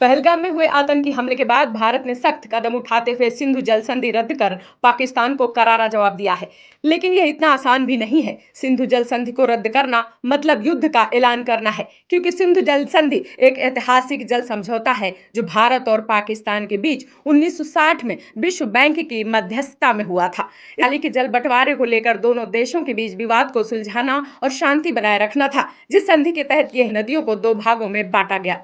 पहलगाम में हुए आतंकी हमले के बाद भारत ने सख्त कदम उठाते हुए सिंधु जल संधि रद्द कर पाकिस्तान को करारा जवाब दिया है। लेकिन यह इतना आसान भी नहीं है। सिंधु जल संधि को रद्द करना मतलब युद्ध का ऐलान करना है, क्योंकि सिंधु जल संधि एक ऐतिहासिक जल समझौता है जो भारत और पाकिस्तान के बीच 1960 में विश्व बैंक की मध्यस्थता में हुआ था। हाल के जल बंटवारे को लेकर दोनों देशों के बीच विवाद को सुलझाना और शांति बनाए रखना था, जिस संधि के तहत यह नदियों को दो भागों में बांटा गया।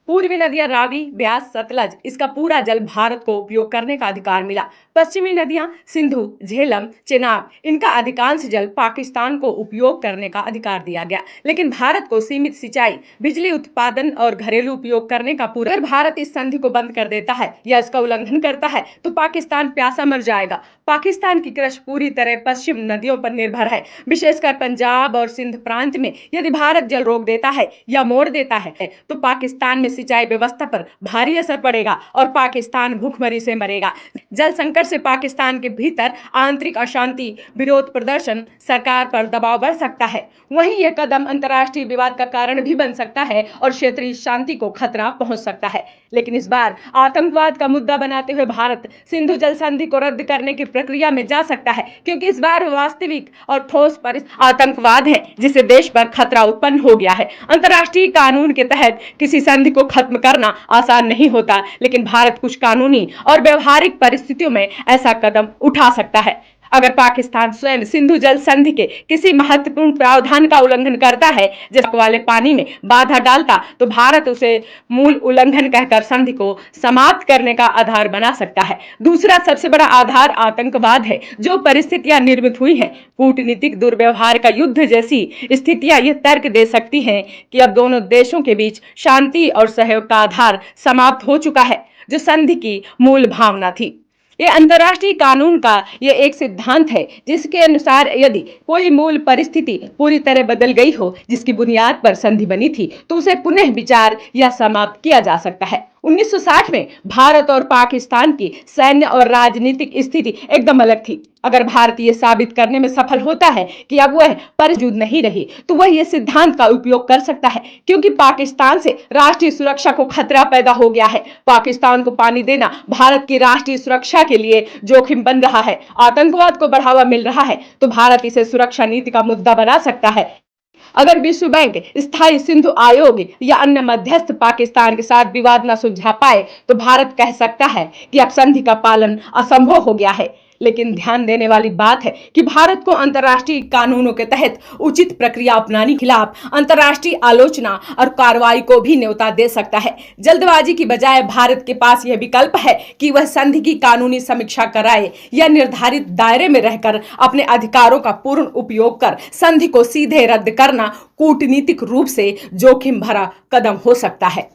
पूर्वी नदियां रावी, ब्यास, सतलज, इसका पूरा जल भारत को उपयोग करने का अधिकार मिला। पश्चिमी नदियां सिंधु, झेलम, चेनाब, इनका अधिकांश जल पाकिस्तान को उपयोग करने का अधिकार दिया गया। लेकिन भारत को सीमित सिंचाई, बिजली उत्पादन और घरेलू उपयोग करने का पूरा। अगर भारत इस संधि को बंद कर देता है या इसका उल्लंघन करता है तो पाकिस्तान प्यासा मर जाएगा। पाकिस्तान की कृषि पूरी तरह पश्चिम नदियों पर निर्भर है, विशेषकर पंजाब और सिंध प्रांत में। यदि भारत जल रोक देता है या मोड़ देता है तो पाकिस्तान में सिंचाई व्यवस्था पर भारी असर पड़ेगा और पाकिस्तान भूखमरी से मरेगा। जल संकट से पाकिस्तान के भीतर आंतरिक अशांति, विरोध प्रदर्शन, सरकार पर दबाव बढ़ सकता है। वहीं यह कदम अंतर्राष्ट्रीय विवाद का कारण भी बन सकता है और क्षेत्रीय शांति को खतरा पहुंच सकता है। लेकिन इस बार आतंकवाद का मुद्दा बनाते हुए भारत सिंधु जल संधि को रद्द करने की प्रक्रिया में जा सकता है, क्योंकि इस बार वास्तविक और ठोस आतंकवाद है जिससे देश पर खतरा उत्पन्न हो गया है। अंतर्राष्ट्रीय कानून के तहत किसी संधि को खत्म करना आसान नहीं होता, लेकिन भारत कुछ कानूनी और व्यवहारिक परिस्थितियों में ऐसा कदम उठा सकता है। अगर पाकिस्तान स्वयं सिंधु जल संधि के किसी महत्वपूर्ण प्रावधान का उल्लंघन करता है, जैसे वाले पानी में बाधा डालता, तो भारत उसे मूल उल्लंघन कहकर संधि को समाप्त करने का आधार बना सकता है। दूसरा सबसे बड़ा आधार आतंकवाद है। जो परिस्थितियां निर्मित हुई हैं, कूटनीतिक दुर्व्यवहार का युद्ध जैसी स्थितियां यह तर्क दे सकती हैं कि अब दोनों देशों के बीच शांति और सहयोग का आधार समाप्त हो चुका है, जो संधि की मूल भावना थी। ये अंतर्राष्ट्रीय कानून का ये एक सिद्धांत है जिसके अनुसार यदि कोई मूल परिस्थिति पूरी तरह बदल गई हो जिसकी बुनियाद पर संधि बनी थी, तो उसे पुनः विचार या समाप्त किया जा सकता है। 1960 में भारत और पाकिस्तान की सैन्य और राजनीतिक स्थिति एकदम अलग थी। अगर भारत ये साबित करने में सफल होता है कि अब वह मौजूद नहीं रही, तो वह ये सिद्धांत का उपयोग कर सकता है, क्योंकि पाकिस्तान से राष्ट्रीय सुरक्षा को खतरा पैदा हो गया है। पाकिस्तान को पानी देना भारत की राष्ट्रीय सुरक्षा के लिए जोखिम बन रहा है। आतंकवाद को बढ़ावा मिल रहा है, तो भारत इसे सुरक्षा नीति का मुद्दा बना सकता है। अगर विश्व बैंक, स्थायी सिंधु आयोग या अन्य मध्यस्थ पाकिस्तान के साथ विवाद न सुलझा पाए, तो भारत कह सकता है कि अब संधि का पालन असंभव हो गया है। लेकिन ध्यान देने वाली बात है कि भारत को अंतर्राष्ट्रीय कानूनों के तहत उचित प्रक्रिया अपनाने के खिलाफ अंतर्राष्ट्रीय आलोचना और कार्रवाई को भी न्योता दे सकता है। जल्दबाजी की बजाय भारत के पास यह विकल्प है कि वह संधि की कानूनी समीक्षा कराए या निर्धारित दायरे में रहकर अपने अधिकारों का पूर्ण उपयोग कर संधि को सीधे रद्द करना कूटनीतिक रूप से जोखिम भरा कदम हो सकता है।